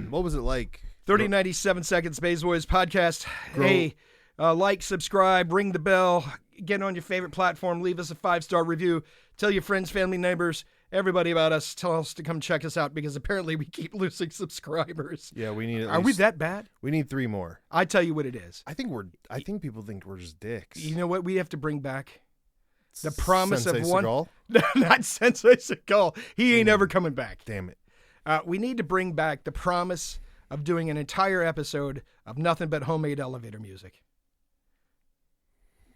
What was it like? 97 seconds, Baes Boyz podcast. Hey, like, subscribe, ring the bell, get on your favorite platform, leave us a 5-star review, tell your friends, family, neighbors, everybody about us. Tell us to come check us out because apparently we keep losing subscribers. Yeah, we need. Are we that bad? We need 3 more. I tell you what it is. I think people think we're just dicks. You know what we have to bring back? The promise Sensei of one. Seagal? No, not Sensei Seagal. He ain't ever coming back. Damn it. We need to bring back the promise of doing an entire episode of nothing but homemade elevator music.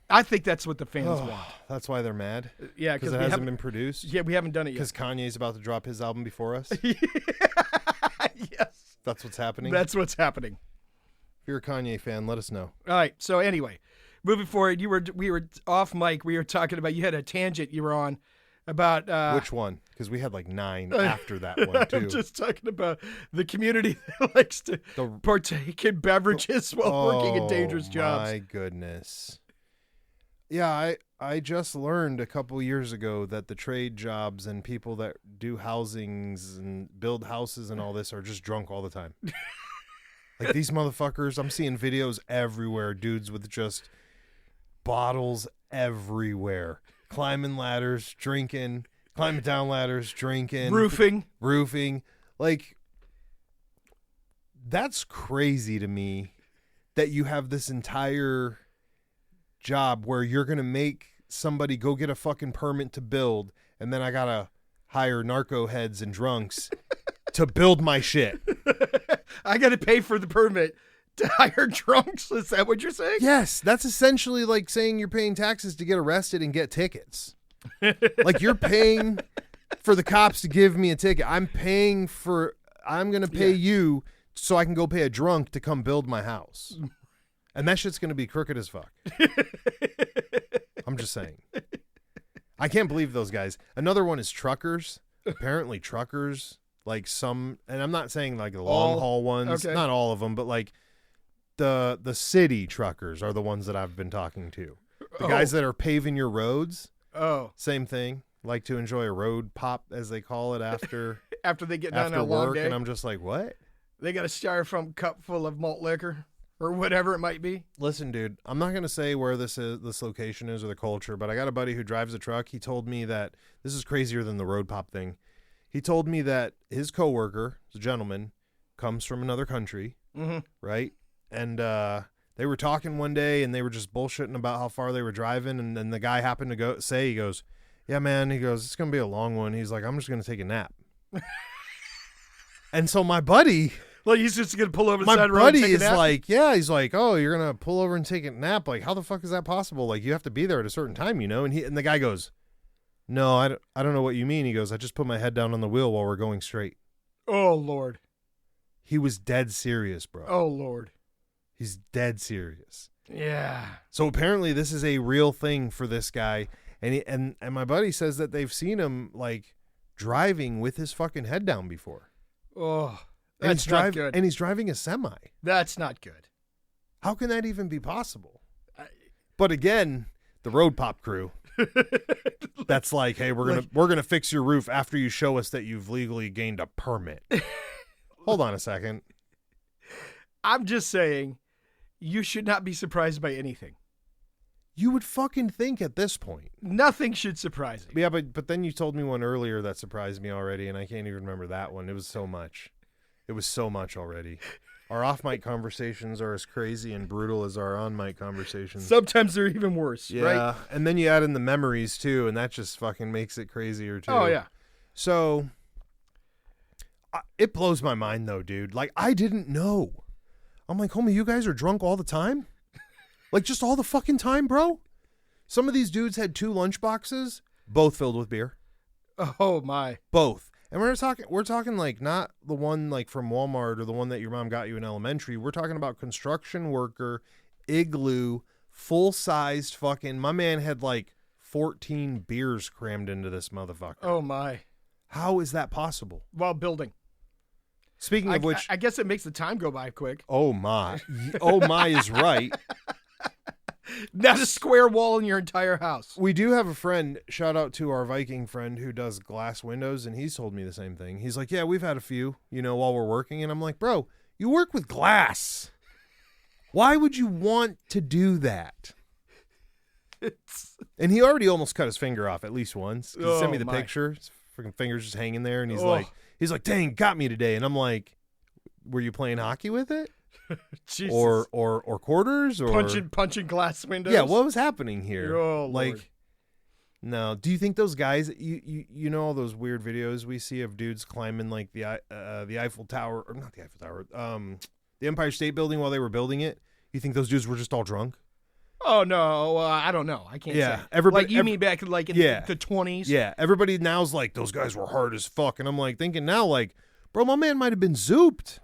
I think that's what the fans want. That's why they're mad? Yeah, because it hasn't been produced? Yeah, we haven't done it yet. Because Kanye's about to drop his album before us? Yes. That's what's happening? That's what's happening. If you're a Kanye fan, let us know. All right, so anyway, moving forward, we were off mic. We were talking about, you had a tangent you were on about... Which one? Because we had like 9 after that one, too. I'm just talking about the community that likes to partake in beverages while working in dangerous jobs. Oh, my goodness. Yeah, I just learned a couple years ago that the trade jobs and people that do housings and build houses and all this are just drunk all the time. Like these motherfuckers, I'm seeing videos everywhere, dudes with just bottles everywhere. Climbing ladders, drinking, climbing down ladders, drinking. Roofing. Like, that's crazy to me that you have this entire job where you're going to make somebody go get a fucking permit to build, and then I got to hire narco heads and drunks to build my shit. I got to pay for the permit to hire drunks. Is that what you're saying? Yes. That's essentially like saying you're paying taxes to get arrested and get tickets. Like you're paying for the cops to give me a ticket. I'm going to pay you so I can go pay a drunk to come build my house. And that shit's going to be crooked as fuck. I'm just saying. I can't believe those guys. Another one is truckers. Apparently truckers, like some, and I'm not saying like the long haul ones, okay. Not all of them, but like the city truckers are the ones that I've been talking to. The guys that are paving your roads. Oh. Same thing. Like to enjoy a road pop, as they call it, after they get done after a long work. day. And I'm just like, what? They got a styrofoam cup full of malt liquor. Or whatever it might be. Listen, dude, I'm not going to say where this location is or the culture, but I got a buddy who drives a truck. He told me that this is crazier than the road pop thing. He told me that his coworker, a gentleman, comes from another country, right? And they were talking one day, and they were just bullshitting about how far they were driving, and then the guy happened to he goes, yeah, man, he goes, it's going to be a long one. He's like, I'm just going to take a nap. And so my buddy... Well, he's just going to pull over the side of the road and and take a nap? My buddy is like, yeah, he's like, oh, you're going to pull over and take a nap? Like, how the fuck is that possible? Like, you have to be there at a certain time, you know? And the guy goes, no, I don't know what you mean. He goes, I just put my head down on the wheel while we're going straight. Oh, Lord. He was dead serious, bro. Oh, Lord. He's dead serious. Yeah. So apparently this is a real thing for this guy. And my buddy says that they've seen him, like, driving with his fucking head down before. Oh, And that's not good. And he's driving a semi. That's not good. How can that even be possible? But again, the road pop crew, that's like, hey, we're gonna fix your roof after you show us that you've legally gained a permit. Hold on a second. I'm just saying, you should not be surprised by anything. You would fucking think at this point. Nothing should surprise you. Yeah, but then you told me one earlier that surprised me already, and I can't even remember that one. It was so much. It was so much already. Our off-mic conversations are as crazy and brutal as our on-mic conversations. Sometimes they're even worse, yeah, right? And then you add in the memories, too, and that just fucking makes it crazier, too. Oh, yeah. So, it blows my mind, though, dude. Like, I didn't know. I'm like, homie, you guys are drunk all the time? Like, just all the fucking time, bro? Some of these dudes had 2 lunch boxes, both filled with beer. Oh, my. Both. And we're talking like not the one like from Walmart or the one that your mom got you in elementary. We're talking about construction worker, igloo, full-sized fucking, my man had like 14 beers crammed into this motherfucker. Oh, my. How is that possible? While building. Speaking of which. I guess it makes the time go by quick. Oh, my. Oh, my is right. Not a square wall in your entire house. We do have a friend, shout out to our Viking friend who does glass windows, and he's told me the same thing. He's like, yeah, we've had a few, while we're working. And I'm like, bro, you work with glass. Why would you want to do that? And he already almost cut his finger off at least once. He sent me the picture. His freaking finger's just hanging there, and he's like, dang, got me today. And I'm like, were you playing hockey with it? Jesus. Or quarters or punching glass windows. Yeah, what was happening here? Oh, like, Lord. No. Do you think those guys? You know all those weird videos we see of dudes climbing like the Eiffel Tower, or not the Eiffel Tower, the Empire State Building while they were building it? You think those dudes were just all drunk? Oh no, I don't know. I can't say. Everybody. Like you mean back in the 20s? Yeah, everybody now's like those guys were hard as fuck, and I'm like thinking now like, bro, my man might have been zooped.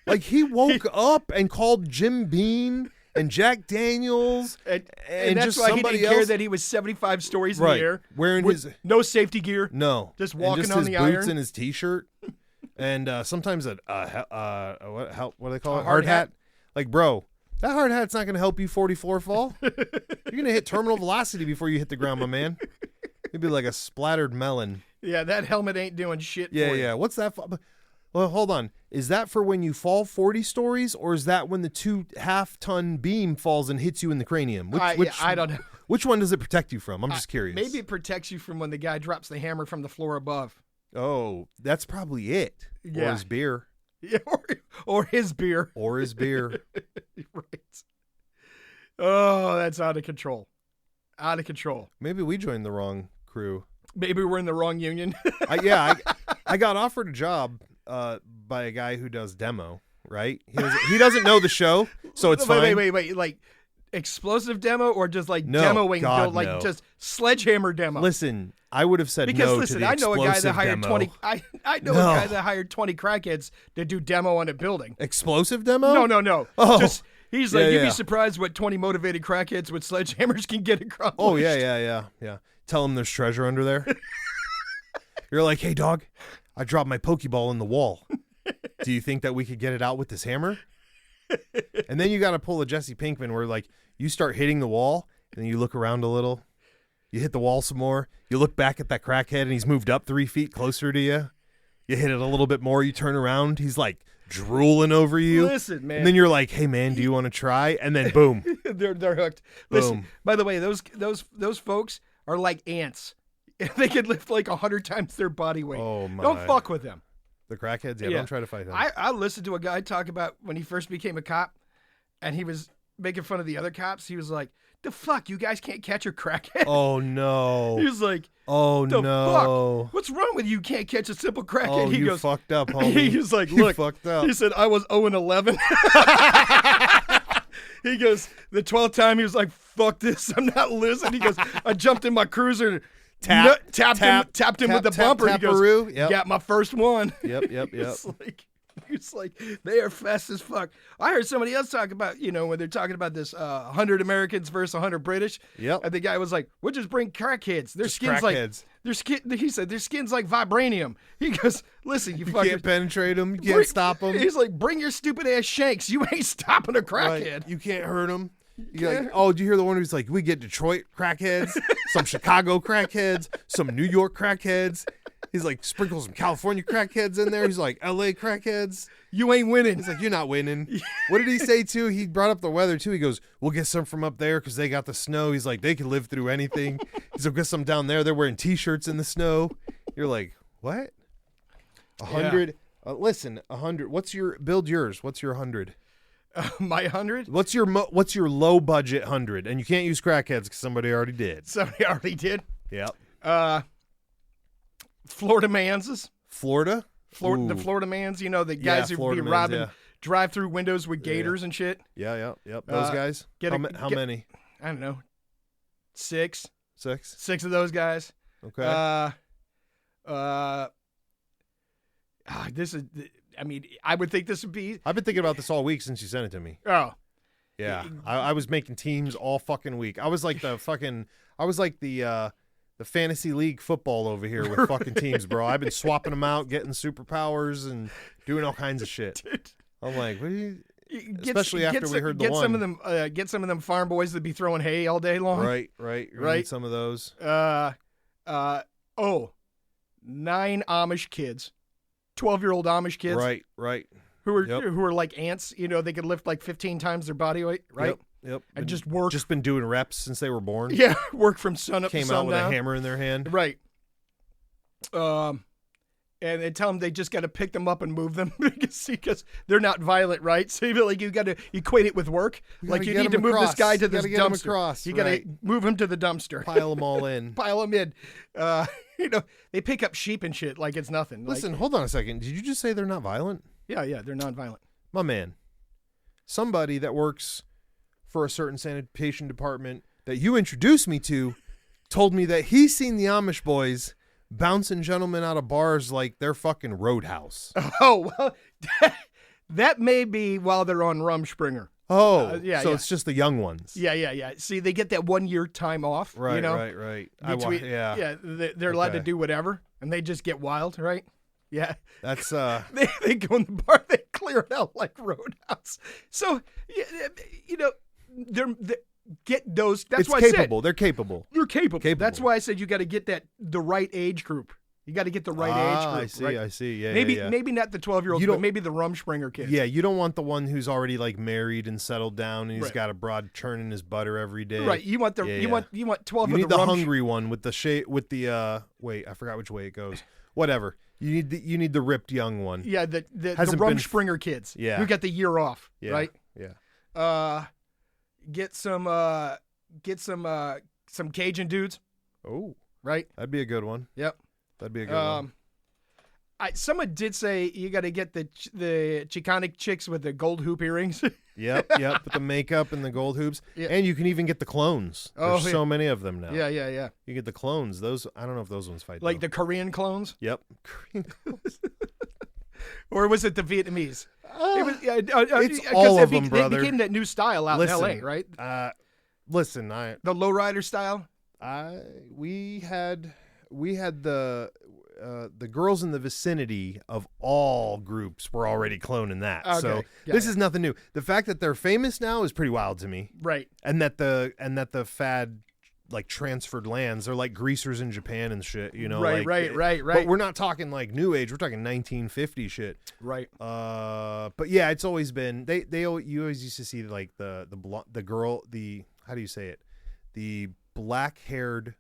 Like he woke up and called Jim Beam and Jack Daniels and that's just why somebody he didn't else. care that he was 75 stories in the air, wearing with no safety gear. No, just walking and on his the boots iron and his t-shirt, and sometimes what do they call it? Hard hat. Like, bro, that hard hat's not going to help you 44 fall. You're going to hit terminal velocity before you hit the ground, my man. You'd be like a splattered melon. Yeah, that helmet ain't doing shit. Yeah, for you. yeah. What's that? Well, hold on. Is that for when you fall 40 stories, or is that when the 2.5-ton beam falls and hits you in the cranium? I don't know. Which one does it protect you from? I'm just curious. Maybe it protects you from when the guy drops the hammer from the floor above. Oh, that's probably it. Yeah. Or his beer. Yeah, or his beer. Or his beer. Right. Oh, that's out of control. Out of control. Maybe we joined the wrong crew. Maybe we're in the wrong union. I got offered a job by a guy who does demo, right? He doesn't know the show, so it's fine. Wait. Like explosive demo or just like no, demoing, God, like no. just sledgehammer demo? Listen, I would have said because no listen, to the I know a guy that hired demo. 20. I know a guy that hired 20 crackheads to do demo on a building. Explosive demo? No. Oh. Just he's like, you'd yeah. be surprised what 20 motivated crackheads with sledgehammers can get accomplished. Oh yeah. Tell him there's treasure under there. You're like, hey dog, I dropped my Pokeball in the wall. Do you think that we could get it out with this hammer? And then you got to pull a Jesse Pinkman where like you start hitting the wall and then you look around a little. You hit the wall some more. You look back at that crackhead and he's moved up 3 feet closer to you. You hit it a little bit more. You turn around. He's like drooling over you. Listen, man. And then you're like, hey man, do you want to try? And then boom. they're hooked. Boom. Listen, by the way, those folks are like ants. They could lift like 100 times their body weight. Oh my. Don't fuck with them. The crackheads? Yeah, don't try to fight them. I listened to a guy talk about when he first became a cop and he was making fun of the other cops. He was like, the fuck, you guys can't catch a crackhead? Oh no. He was like, oh the no. fuck? What's wrong with you? Can't catch a simple crackhead? Oh, He you goes, fucked up, homie. He was like, You look, fucked up. he said, I was 0-11. He goes, the 12th time, he was like, fuck this, I'm not listening. He goes, I jumped in my cruiser and tapped him with the bumper. He goes, yep. got my first one. Yep. It's like they are fast as fuck. I heard somebody else talk about, when they're talking about this 100 Americans versus 100 British. Yep. And the guy was like, we'll just bring crackheads. Their Just skin's crackheads. he said, their skin's like vibranium. He goes, listen, you can't penetrate them. You can't stop them. He's like, bring your stupid ass shanks. You ain't stopping a crackhead. Right. You can't hurt them. You're like, oh, do you hear the one who's like, we get Detroit crackheads, some Chicago crackheads, some New York crackheads. He's like, sprinkle some California crackheads in there. He's like, LA crackheads. You ain't winning. He's like, you're not winning. What did he say too? He brought up the weather too. He goes, we'll get some from up there because they got the snow. He's like, they can live through anything. He's like, get some down there. They're wearing T-shirts in the snow. You're like, what? 100. Yeah. Listen, 100. Build yours. What's your 100? My 100? What's your low budget 100? And you can't use crackheads because somebody already did. Somebody already did? Yep. Florida Manses. Florida? The Florida Mans, the guys who be robbing drive-through windows with gators and shit. Yeah. Those guys? How many? I don't know. 6. 6? 6 of those guys. Okay. This is, I would think this would be. I've been thinking about this all week since you sent it to me. Oh. Yeah. I was making teams all fucking week. I was like the fantasy league football over here with fucking teams, bro. I've been swapping them out, getting superpowers and doing all kinds of shit. Dude. I'm like, what are you? especially after we heard the one. Get some of them farm boys that be throwing hay all day long. Right. You're gonna need some of those. 9 Amish kids, 12-year-old Amish kids. Right. Who are like ants. You know, they could lift like 15 times their body weight. Right. Yep. And just work. Just been doing reps since they were born. Yeah, work from sun up to Came sundown. out with a hammer in their hand. Right. And they tell them they just got to pick them up and move them because they're not violent, right? So you got to equate it with work. Like you need to move this guy to this dumpster. You got to move him to the dumpster. Pile them all in. Pile them in. They pick up sheep and shit like it's nothing. Listen, hold on a second. Did you just say they're not violent? Yeah, they're non-violent. My man, somebody that works for a certain sanitation department that you introduced me to told me that he's seen the Amish boys bouncing gentlemen out of bars like they're fucking Roadhouse. Oh, well, that may be while they're on Rumspringa. Oh, so it's just the young ones. Yeah. See, they get that 1 year time off. Right, you know? right. They're allowed to do whatever, and they just get wild, right? Yeah. That's they go in the bar, they clear it out like Roadhouse. So, they're get those. That's why capable. I said they're capable. You're capable. That's why I said you got to get the right age group. You got to get the right age group. I see. Yeah, maybe not the 12-year-olds, but maybe the Rumspringa kids. Yeah, you don't want the one who's already like married and settled down and he's got a broad churning his butter every day. Right. You want you want 12. You need the hungry one with the wait, I forgot which way it goes. Whatever. You need the ripped young one. Yeah, the Rumspringa kids. Yeah. Who got the year off. Yeah. Right. Yeah. Get some Cajun dudes. Oh. Right. That'd be a good one. Yep. That'd be a good one. Someone did say you got to get the Chicanic chicks with the gold hoop earrings. Yep, with the makeup and the gold hoops. Yeah. And you can even get the clones. There's so many of them now. Yeah. You get the clones. Those, I don't know if those ones fight. Like the Korean clones? Yep. Korean clones. Or was it the Vietnamese? It's all of them, brother. They became that new style out in L.A., right? Listen, the lowrider style? We had the girls in the vicinity of all groups were already cloning that. Okay. So this is nothing new. The fact that they're famous now is pretty wild to me. Right. And that the fad like transferred lands. They're like greasers in Japan and shit, you know. Right. But we're not talking like new age. We're talking 1950 shit. Right. But yeah, it's always been you always used to see like the girl, how do you say it? The black-haired,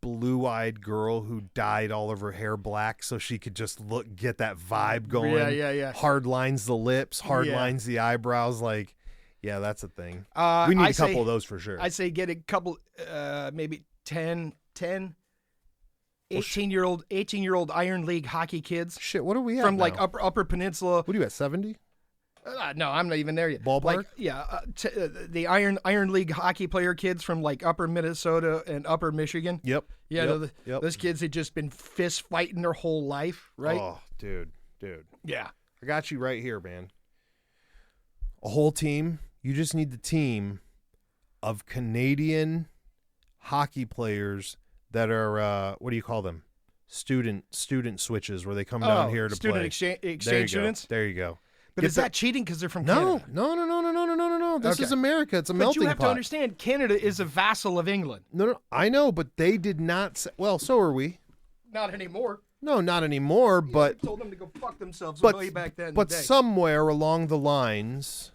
blue-eyed girl who dyed all of her hair black so she could just get that vibe going. Yeah. Hard lines the lips, hard lines the eyebrows. Like, yeah, that's a thing. We need a couple of those for sure. I'd say get a couple, maybe 10, 18-year-old Iron League hockey kids. Shit, what are we at from now? Like Upper Peninsula? What are you at, 70? No, I'm not even there yet. Ballpark? The Iron League hockey player kids from like Upper Minnesota and Upper Michigan. Yep. Yeah, those kids had just been fist fighting their whole life, right? Oh, dude. Yeah. I got you right here, man. A whole team. You just need the team of Canadian hockey players that are, what do you call them? Student switches where they come down here to play. Student exchange students? There you go. But is that cheating because they're from Canada? No. This is America. It's a melting pot. But you have to understand, Canada is a vassal of England. No, I know, but they did not. Well, so are we. Not anymore. No, not anymore, but... We told them to go fuck themselves way back then. But somewhere along the lines,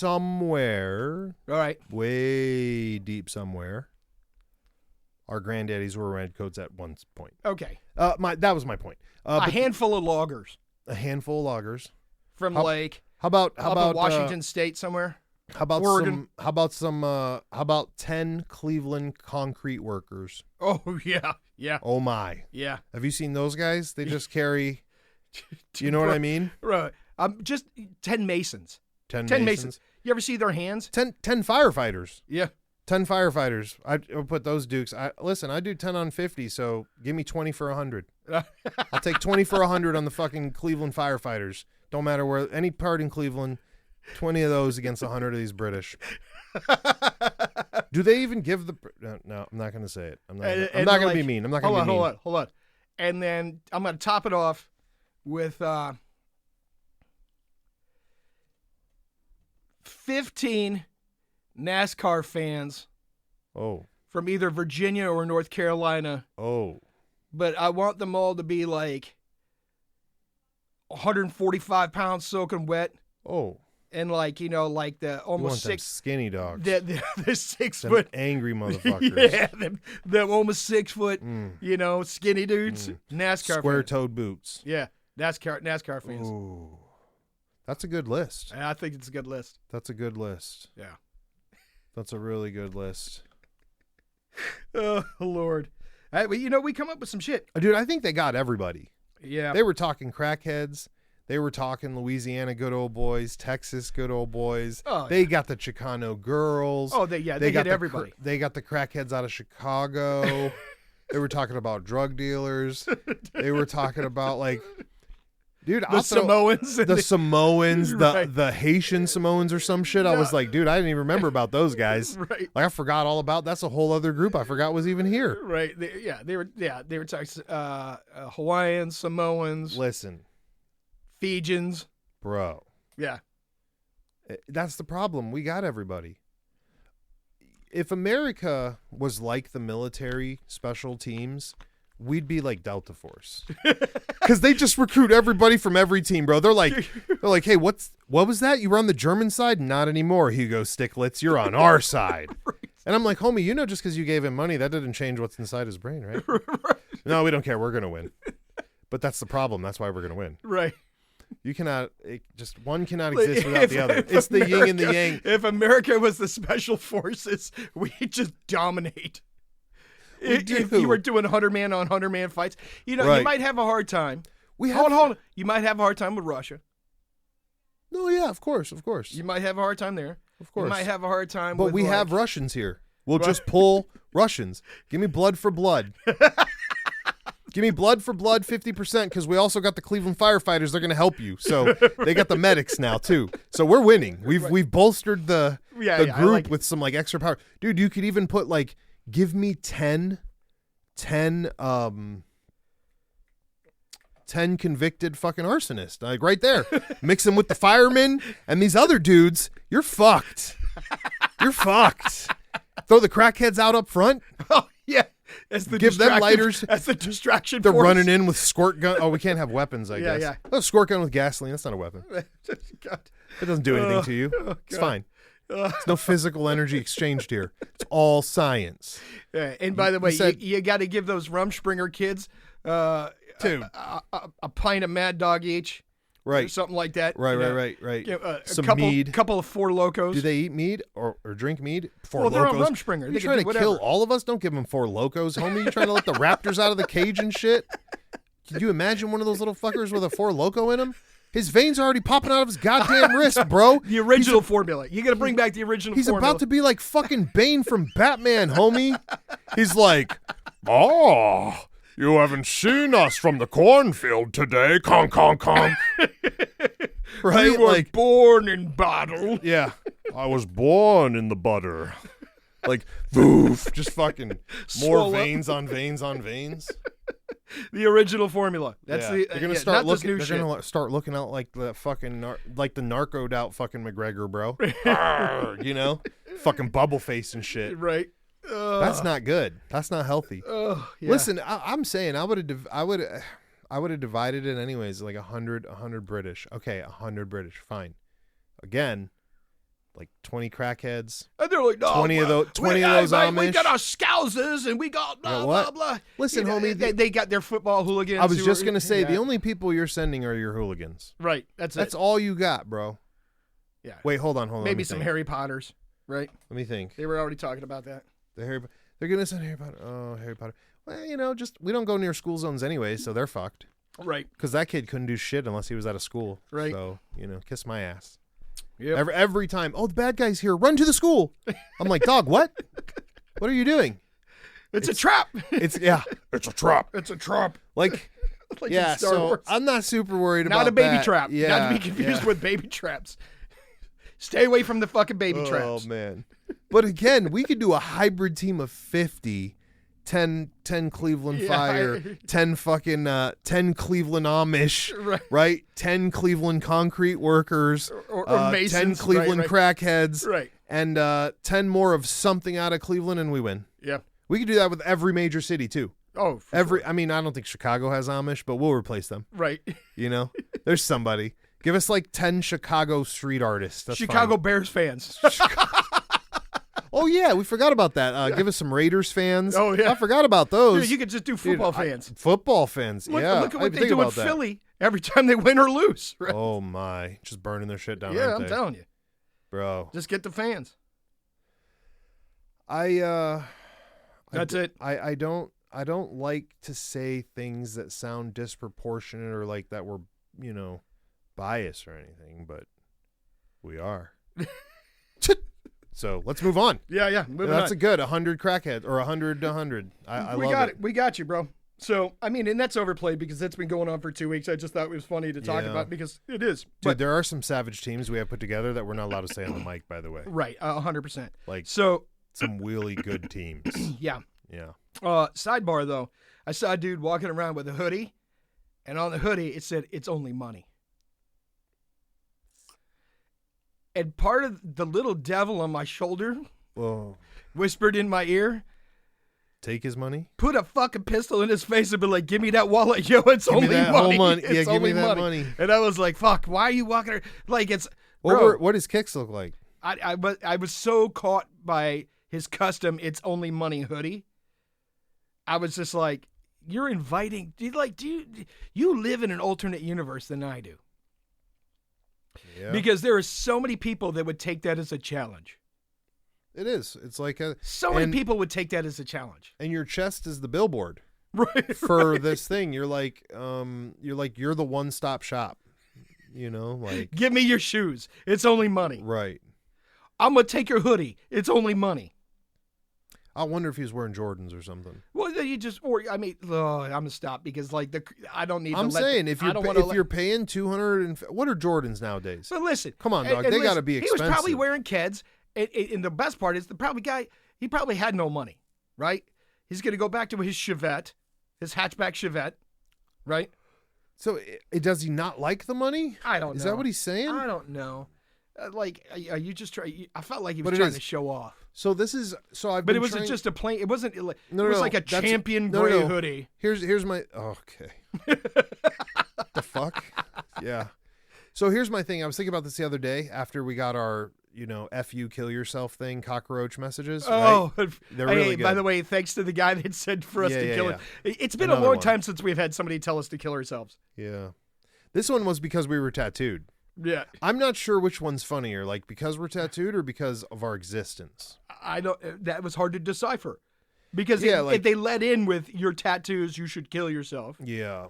all right, way deep somewhere, our granddaddies were redcoats at one point. Okay. That was my point. A handful of loggers. From how about Washington State somewhere? How about Oregon? How about 10 Cleveland concrete workers? Oh yeah. Oh my. Yeah. Have you seen those guys? They just carry. You know what I mean? Right. Just 10 masons. 10 masons. You ever see their hands? 10 firefighters. Yeah. 10 firefighters. I'll put those dukes. Listen, I do 10 on 50, so give me 20 for 100. I'll take 20 for 100 on the fucking Cleveland firefighters. Don't matter where, any part in Cleveland, 20 of those against 100 of these British. Do they even give the... No, I'm not going to say it. I'm not going to be mean. I'm not going to be mean. Hold on. And then I'm going to top it off with 15 NASCAR fans Oh. from either Virginia or North Carolina. Oh. But I want them all to be like 145 pounds soaking wet. Oh. And like, you know, like the You want almost them 6 skinny dogs. the 6 Them foot angry motherfuckers. yeah, them almost 6 foot, you know, skinny dudes. NASCAR Square-toed boots. Yeah, NASCAR fans. Ooh. That's a good list. I think it's a good list. That's a good list. Yeah. That's a really good list. Oh, Lord. You know, we come up with some shit. Dude, I think they got everybody. Yeah. They were talking crackheads. They were talking Louisiana good old boys, Texas good old boys. Oh, they got the Chicano girls. Oh, they got hit the everybody. They got the crackheads out of Chicago. They were talking about drug dealers. They were talking about like, dude, the Samoans. the Samoans, Right. the Haitian Samoans or some shit. I was like, dude, I didn't even remember about those guys. Right. Like I forgot all about. That's a whole other group I forgot was even here. Right. They were talking Hawaiians, Samoans, Listen, Fijians. bro. Yeah. That's the problem. We got everybody. If America was like the military special teams, we'd be like Delta Force. Because they just recruit everybody from every team, bro. They're like, hey, what was that? You were on the German side? Not anymore, Hugo Sticklitz. You're on our side. Right. And I'm like, homie, you know, just because you gave him money, that didn't change what's inside his brain, right? Right. No, we don't care. We're going to win. But that's the problem. That's why we're going to win. Right. You cannot, just one cannot exist without the other. It's the yin and the yang. If America was the special forces, we'd just dominate. If you were doing 100-man on 100-man fights, you know, Right. you might have a hard time. Hold on. You might have a hard time with Russia. No, yeah, of course. You might have a hard time there. Of course. You might have a hard time But with we have Russians here. We'll just pull Russians. Give me blood for blood. Give me blood for blood 50% because we also got the Cleveland firefighters. They're going to help you. So they got the medics now too. So we're winning. We've bolstered the group with some like extra power. Dude, you could even put like give me 10 convicted fucking arsonists. Like right there. Mix them with the firemen and these other dudes. You're fucked. You're fucked. Throw the crackheads out up front. Oh, yeah. Give them lighters. That's the distraction They're force. running in with squirt gun. Oh, we can't have weapons, I guess. Yeah. Oh, squirt gun with gasoline. That's not a weapon. God. It doesn't do anything to you. It's fine. There's no physical energy exchanged here. It's all science. Yeah, and by the way, said- you got to give those Rumspringer kids Dude. a pint of Mad Dog each. Or Right. something like that. Right. Some mead. A couple of Four Locos. Do they eat mead or drink mead? Four Well, they're on Locos. Rumspringer. You They can trying do to whatever. kill all of us? Don't give them Four Locos, homie. You trying to let the raptors out of the cage and shit? Could you imagine one of those little fuckers with a Four Loco in him? His veins are already popping out of his goddamn wrist, bro. The original formula. You got to bring back the original He's formula. about to be like fucking Bane from Batman, homie. He's like, oh, you haven't seen us from the cornfield today. Con. Right? You were Like, born in battle. yeah, I was born in the butter. Like, voof, just fucking more Swallow. veins on veins on veins. The original formula. That's Yeah. the. They're gonna yeah, start not this looking. new They're shit. gonna start looking out like the fucking like the narcoed out fucking McGregor, bro. Arr, you know, fucking bubble face and shit. Right. That's not good. That's not healthy. Oh, yeah. Listen, I'm saying I would have divided it anyways, like 100 British. Okay, 100 British, fine. Again, like 20 crackheads. And they're like, no, 20 of those mate, Amish. We got our scousers and we got blah, got blah, what? blah. Listen, You know, homie, They got their football hooligans. I was who just are- gonna say the yeah. only people you're sending are your hooligans. Right. That's it. all you got, bro. Yeah. Wait, hold on. Let Maybe me some think. Harry Potters. Right. Let me think. They were already talking about that. They're gonna send Harry Potter. Oh, Harry Potter. Well, you know, just we don't go near school zones anyway, so they're fucked. Right. Because that kid couldn't do shit unless he was out of school. Right. So you know, kiss my ass. Yep. Every time. Oh, the bad guy's here. Run to the school. I'm like, dog. What? What are you doing? It's a trap. It's a trap. It's a trap. Like, Like yeah. in Star So Wars. I'm not super worried about Not a baby that. trap. Yeah. Not to be confused with baby traps. Stay away from the fucking baby Oh traps. man. But again, we could do a hybrid team of 50 10 Cleveland Yeah, Fire, 10 fucking 10 Cleveland Amish, right? 10 Cleveland concrete workers, or 10 Masons, Cleveland right. crackheads, Right. and 10 more of something out of Cleveland, and we win. Yeah. We could do that with every major city too. Oh, I mean, I don't think Chicago has Amish, but we'll replace them. right. You know, there's somebody. Give us like 10 Chicago street artists. That's Chicago fine. Bears fans. Oh yeah, we forgot about that. Give us some Raiders fans. Oh, yeah. I forgot about those. Dude, you could just do football fans. Football fans. Look, yeah. look at I what didn't they think do in about that. Philly every time they win or lose. Right? Oh my, just burning their shit down. Yeah, aren't I'm they? telling you. Bro. Just get the fans. That's it. I don't like to say things that sound disproportionate or like that we're, biased or anything, but we are. So let's move on. Yeah. Moving That's on. a good 100 crackheads or 100 to 100. I love it. We got you, bro. So, I mean, and that's overplayed because it's been going on for 2 weeks. I just thought it was funny to talk Yeah. about because it is. Dude, there are some savage teams we have put together that we're not allowed to say on the mic, by the way. Right, 100%. Like So, some really good teams. yeah. Yeah. Sidebar, though. I saw a dude walking around with a hoodie, and on the hoodie, it said, "It's only money." And part of the little devil on my shoulder Whoa. whispered in my ear, Take his money? put a fucking pistol in his face and be like, "Give me that wallet, yo, it's Give me only that money." whole money. It's Yeah, give me only that money. And I was like, fuck, why are you walking around? Like, it's, bro, What does kicks look like? I was so caught by his custom "it's only money" hoodie. I was just like, you're inviting, you live in an alternate universe than I do. Yeah. Because there are so many people that would take that as a challenge. It is. It's like So many people would take that as a challenge. and your chest is the billboard Right. for this thing. You're the one-stop shop. Like Give me your shoes. It's only money. right. I'm going to take your hoodie. It's only money. I wonder if he was wearing Jordans or something. Well, I'm gonna stop because I don't need. I'm to let, saying if I don't you're wanna you're paying 200 and what are Jordans nowadays? But listen, Come on, dog. and They listen, got to be expensive. He was probably wearing Keds, and the best part is he probably had no money, right? He's gonna go back to his Chevette, his hatchback Chevette, right? So does he not like the money? I don't know. Is that what he's saying? I don't know. Are you just trying? I felt like he was But it trying is. to show off. So this is But it wasn't just a plain. It wasn't. It was like a that's- champion gray no. hoodie. Here's my okay. The fuck? Yeah. So here's my thing. I was thinking about this the other day after we got our, F you kill yourself thing, cockroach messages. Oh, right? They're hey, really good. by the way, thanks to the guy that said for us Yeah, to yeah, kill yeah. it. It's been Another a long one. time since we've had somebody tell us to kill ourselves. Yeah. This one was because we were tattooed. Yeah, I'm not sure which one's funnier, like because we're tattooed or because of our existence. I don't. That was hard to decipher because Yeah, if they let in with your tattoos, you should kill yourself. Yeah.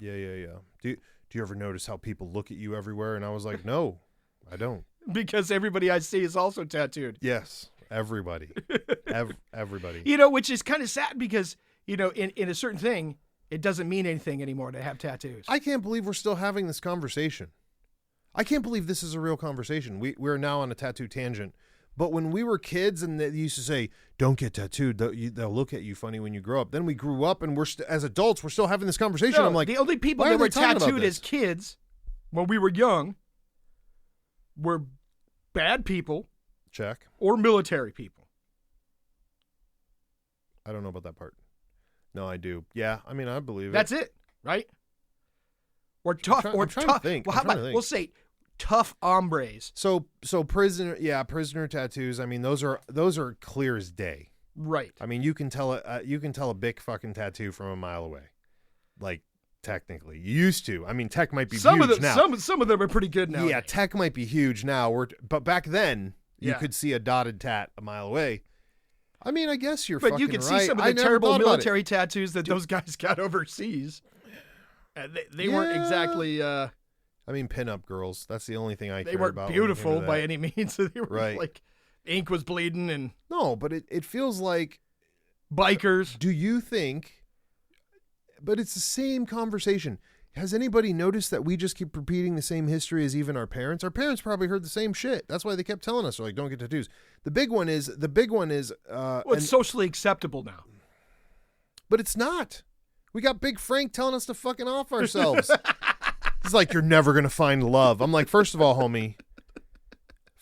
Do you ever notice how people look at you everywhere? And I was like, no, I don't. Because everybody I see is also tattooed. Yes, everybody. Everybody. Which is kind of sad because, in a certain thing, it doesn't mean anything anymore to have tattoos. I can't believe we're still having this conversation. I can't believe this is a real conversation. We're now on a tattoo tangent. But when we were kids and they used to say, don't get tattooed, they'll look at you funny when you grow up. Then we grew up and as adults, we're still having this conversation. No, I'm like, the only people why that are were they talking about tattooed this? as kids when we were young were bad people Check. or military people. I don't know about that part. No, I do. Yeah, I mean, I believe That's it, right? Or tough, I'm or trying to tough. think. Well, I'm how trying to about think. we'll say tough hombres, So prisoner tattoos. I mean, those are clear as day. right? I mean, you can tell a big fucking tattoo from a mile away. Like technically, you used to. I mean, tech might be Some huge of them, now. some of them are pretty good now. Yeah, tech might be huge now. But back then, you Yeah. could see a dotted tat a mile away. I mean, I guess you're but fucking you can right. see some of I the never terrible thought about it. military tattoos that those guys got overseas. They weren't Yeah. exactly. I mean, pinup girls. That's the only thing I They care weren't about when it came beautiful to by that. any means. They were Right. like ink was bleeding and No, but it feels like. bikers. Do you think? But it's the same conversation. Has anybody noticed that we just keep repeating the same history as even our parents? Our parents probably heard the same shit. That's why they kept telling us, like, don't get tattoos. The big one is. Well, it's socially acceptable now. But it's not. We got Big Frank telling us to fucking off ourselves. He's like, you're never going to find love. I'm like, first of all, homie,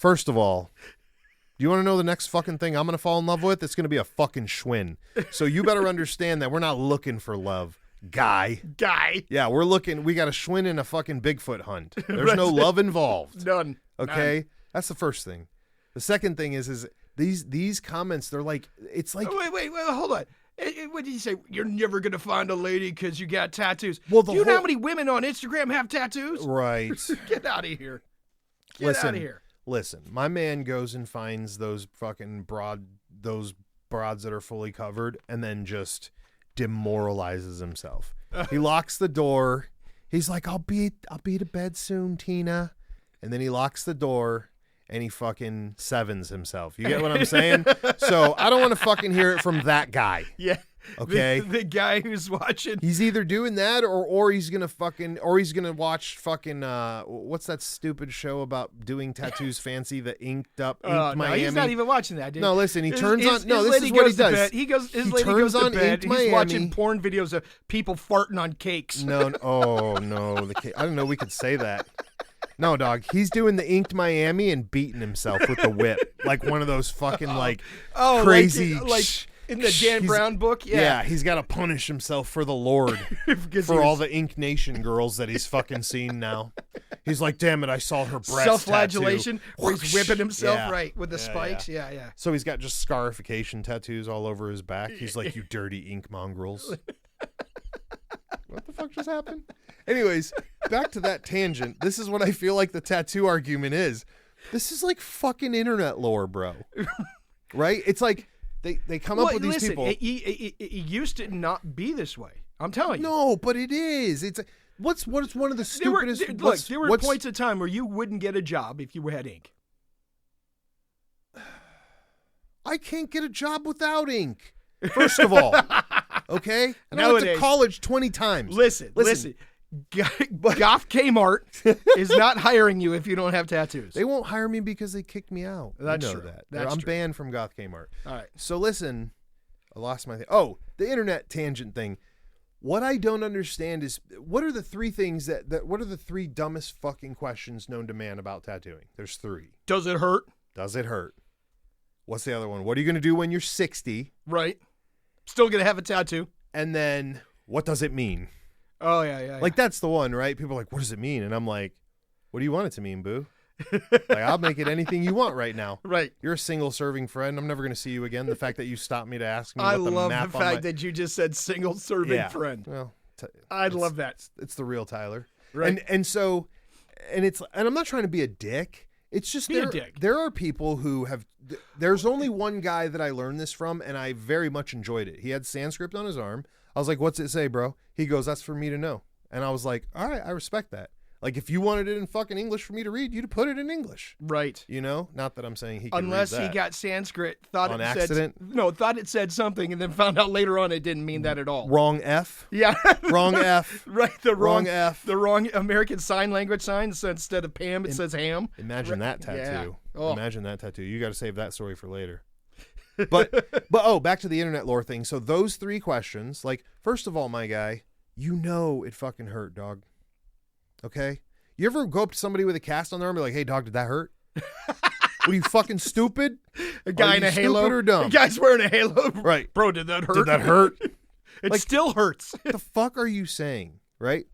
do you want to know the next fucking thing I'm going to fall in love with? It's going to be a fucking Schwinn. So you better understand that we're not looking for love, guy. Yeah, we got a Schwinn and a fucking Bigfoot hunt. There's no love involved. None. Okay? None. That's the first thing. The second thing is these comments, they're like, it's like. Wait, hold on. What did you say? You're never going to find a lady because you got tattoos. Well, do you know how many women on Instagram have tattoos? Right. Get out of here. Get out of here. Listen, my man goes and finds those fucking broads that are fully covered and then just demoralizes himself. He locks the door. He's like, I'll be to bed soon, Tina. And then he locks the door and he fucking sevens himself. You get what I'm saying? So I don't want to fucking hear it from that guy. Yeah. Okay. The guy who's watching. He's either doing that or he's gonna watch fucking what's that stupid show about doing tattoos fancy, the inked Miami. No, he's not even watching that, dude. No, listen, he turns on. No, this is what he does. His lady goes to bed. He's watching porn videos of people farting on cakes. No, the cake. I didn't know we could say that. No, dog. He's doing the inked Miami and beating himself with the whip, like one of those fucking crazy. Like in the Dan Brown book. Yeah, he's got to punish himself for the Lord for all the Ink Nation girls that he's fucking seen now. He's like, damn it, I saw her breast self-flagellation, tattoo. where he's whipping himself with the spikes. Yeah. So he's got just scarification tattoos all over his back. He's like, you dirty ink mongrels. What the fuck just happened? Anyways, back to that tangent. This is what I feel like the tattoo argument is. This is like fucking internet lore, bro. Right? It's like they come up with these people. It used to not be this way. I'm telling you. No, but it is. It's what's one of the stupidest. There were points of time where you wouldn't get a job if you had ink. I can't get a job without ink. First of all, okay? And I went to college 20 times. Listen. Goth Kmart is not hiring you if you don't have tattoos. They won't hire me because they kicked me out. That's true. That's I'm true. banned from Goth Kmart. All right. So listen, I lost my thing. Oh, the internet tangent thing. What I don't understand is what are the three things what are the three dumbest fucking questions known to man about tattooing? There's three. Does it hurt? Does it hurt? What's the other one? What are you going to do when you're 60? Right. Still going to have a tattoo. And then what does it mean? Oh, yeah. Like, that's the one, right? People are like, what does it mean? And I'm like, what do you want it to mean, boo? Like, I'll make it anything you want right now. Right. You're a single-serving friend. I'm never going to see you again. The fact that you stopped me to ask me I what the love map the fact that you just said single-serving friend. Well, I love that. It's the real Tyler. Right. And I'm not trying to be a dick. It's just there are people who have. There's only one guy that I learned this from, and I very much enjoyed it. He had Sanskrit on his arm. I was like, "What's it say, bro?" He goes, "That's for me to know." And I was like, "All right, I respect that." Like, if you wanted it in fucking English for me to read, you'd put it in English. Right. You know? Not that I'm saying he can Unless read that. he got Sanskrit, thought on it accident? thought it said something, and then found out later on it didn't mean that at all. Wrong F? Yeah. Wrong F. Right. Wrong F. The wrong American Sign Language sign. So instead of Pam, it says ham. Imagine that tattoo. Yeah. Oh. Imagine that tattoo. You got to save that story for later. But back to the internet lore thing. So those three questions, like, first of all, my guy, you know it fucking hurt, dog. Okay? You ever go up to somebody with a cast on their arm and be like, "Hey, dog, did that hurt?" What are you, fucking stupid? A guy in a halo. Stupid or dumb? A guy's wearing a halo. Right. Bro, did that hurt? Did that hurt? It still hurts. What the fuck are you saying? Right?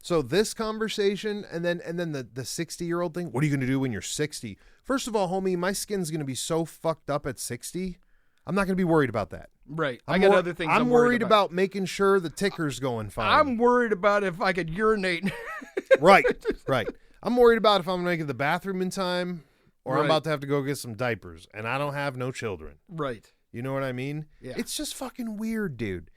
So this conversation and then the 60-year-old thing. What are you going to do when you're 60? First of all, homie, my skin's going to be so fucked up at 60. I'm not going to be worried about that. Right. I got other things I'm worried about making sure the ticker's going fine. I'm worried about if I could urinate. Right. I'm worried about if I'm going to make it to the bathroom in time or I'm about to have to go get some diapers and I don't have no children. Right. You know what I mean? Yeah. It's just fucking weird, dude.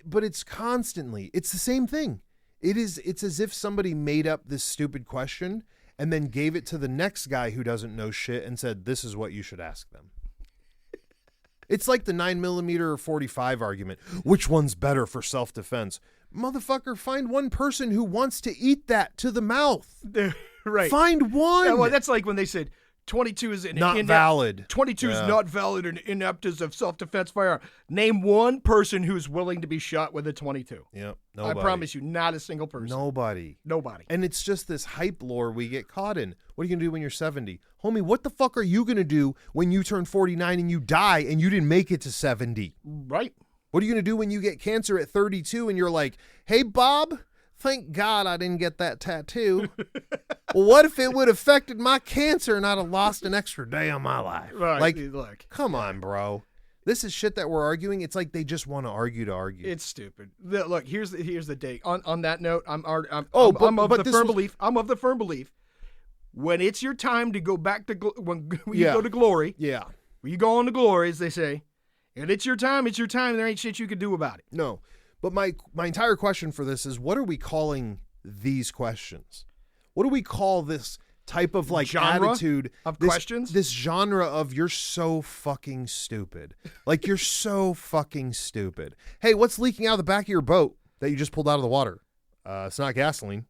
But it's constantly, it's the same thing. It's as if somebody made up this stupid question and then gave it to the next guy who doesn't know shit and said, this is what you should ask them. It's like the 9mm or 45 argument. Which one's better for self-defense? Motherfucker, find one person who wants to eat that to the mouth. Right. Find one. Yeah, well, that's like when they said, 22 is not valid. 22 is not valid and inept as a self-defense firearm. Name one person who's willing to be shot with a 22. Yep. Nobody. I promise you, not a single person. Nobody. And it's just this hype lore we get caught in. What are you going to do when you're 70? Homie, what the fuck are you going to do when you turn 49 and you die and you didn't make it to 70? Right. What are you going to do when you get cancer at 32 and you're like, hey, Bob, thank God I didn't get that tattoo. Well, what if it would have affected my cancer and I'd have lost an extra day of my life? Right. Like, look. Come on, bro. This is shit that we're arguing. It's like they just want to argue to argue. It's stupid. Look, here's the take. On that note, I'm of the firm belief when it's your time to go back to when you go to glory. Yeah. When you go on to glory, as they say, and it's your time. It's your time. There ain't shit you can do about it. No. But my entire question for this is, what are we calling these questions? What do we call this type of like genre attitude of questions? This genre of you're so fucking stupid. Like you're so fucking stupid. Hey, what's leaking out of the back of your boat that you just pulled out of the water? It's not gasoline.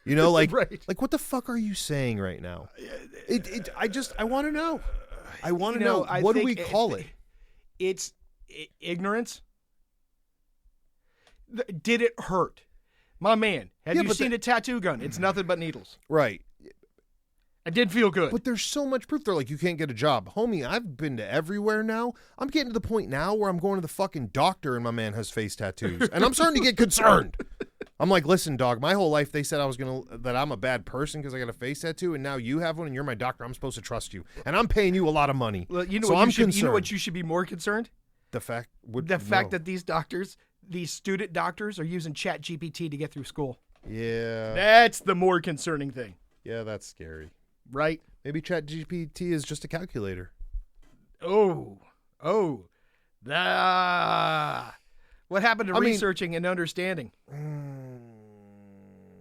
You know, like right. Like what the fuck are you saying right now? I want to know. I want to know. What do we call it? It's ignorance. Did it hurt? My man, have you seen a tattoo gun? It's nothing but needles. Right. I did feel good. But there's so much proof. They're like, you can't get a job. Homie, I've been to everywhere now. I'm getting to the point now where I'm going to the fucking doctor and my man has face tattoos. And I'm starting to get concerned. I'm like, listen, dog, my whole life they said that I'm a bad person because I got a face tattoo, and now you have one and you're my doctor. I'm supposed to trust you. And I'm paying you a lot of money. Well, you know so what I'm concerned. You know what concerned. you should be more concerned? The fact that these doctors, these student doctors, are using ChatGPT to get through school. Yeah. That's the more concerning thing. Yeah, that's scary. Right? Maybe ChatGPT is just a calculator. What happened to researching and understanding?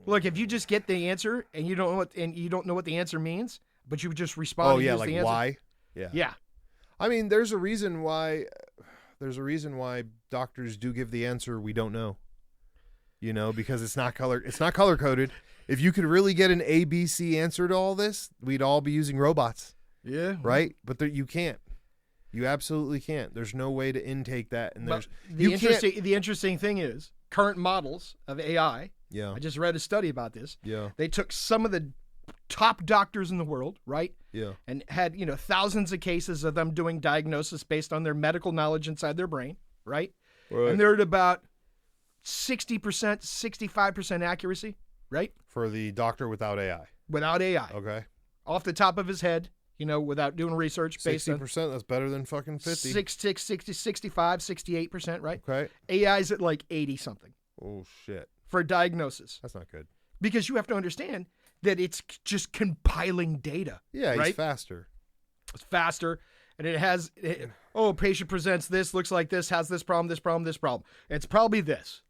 Look, if you just get the answer and you don't know what the answer means, but you just respond. Oh yeah, use like the answer. why? Yeah. I mean, there's a reason why doctors do give the answer we don't know. You know, because it's not color coded. If you could really get an ABC answer to all this, we'd all be using robots. Yeah. Right? But you can't. You absolutely can't. There's no way to intake that. And the interesting thing is current models of AI. Yeah. I just read a study about this. Yeah. They took some of the top doctors in the world, right? Yeah. And had, thousands of cases of them doing diagnosis based on their medical knowledge inside their brain, right? And they're at about 60%, 65% accuracy, right? For the doctor without AI. Without AI. Okay. Off the top of his head, without doing research. 60%, that's better than fucking 50. 60, 65, 68%, right? Okay. AI's at like 80-something. Oh, shit. For diagnosis. That's not good. Because you have to understand that it's just compiling data. Yeah, right? It's faster. It's faster. And it has, patient presents this, looks like this, has this problem, this problem, this problem. It's probably this.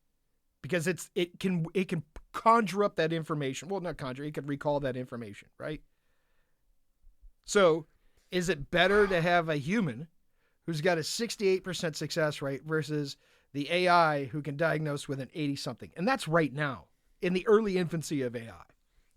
Because it can conjure up that information. Well, not conjure, it can recall that information, right? So, is it better to have a human who's got a 68% success rate versus the AI who can diagnose with an 80-something? And that's right now, in the early infancy of AI.